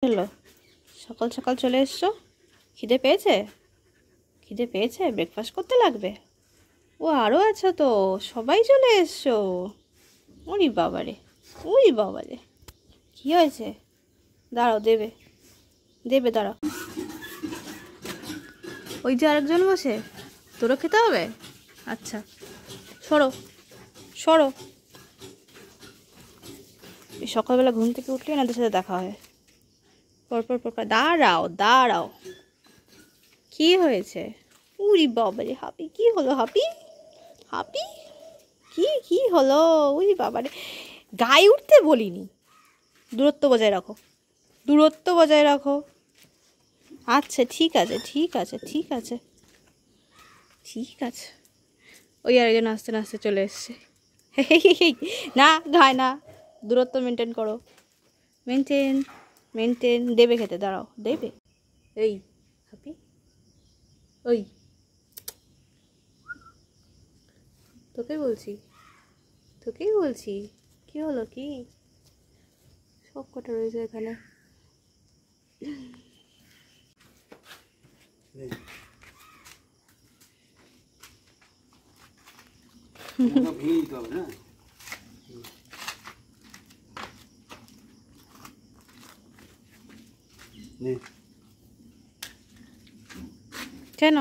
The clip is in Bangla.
হলো সকাল সকাল চলে এসছো? খিদে পেয়েছে? খিদে পেয়েছে? ব্রেকফাস্ট করতে লাগবে? ও আরও আছো তো, সবাই চলে এসছো। ওরে বাবারে, ওরে বাবারে, কী হয়েছে? দাঁড়াও, দেবে দেবে, দাঁড়াও। ওই যে আরেকজন বসে, তোরও খেতে হবে? আচ্ছা, সরো সরো। সকালবেলা ঘুম থেকে উঠলে এনাদের সাথে দেখা হয়। পরপর পরপর দাঁড়াও দাঁড়াও। কি হয়েছে? উরি বাবারে, হাপি কি হলো? হাপি হাপি কি কি হলো? উরি বাবারে, গায়ে উঠতে বলিনি। দূরত্ব বজায় রাখো, দূরত্ব বজায় রাখো। আচ্ছা ঠিক আছে ঠিক আছে ঠিক আছে ঠিক আছে। ওই আরেকজন আস্তে আস্তে চলে এসছে। না, গায় না, দূরত্ব মেনটেন করো। Maintain maintain. দেবে খেতে, দাঁড়াও, দেবে। এই হাপি, ওই তোকেই বলছি, তোকেই বলছি। কি হলো? কি সব কটা রয়েছে এখানে? কেন?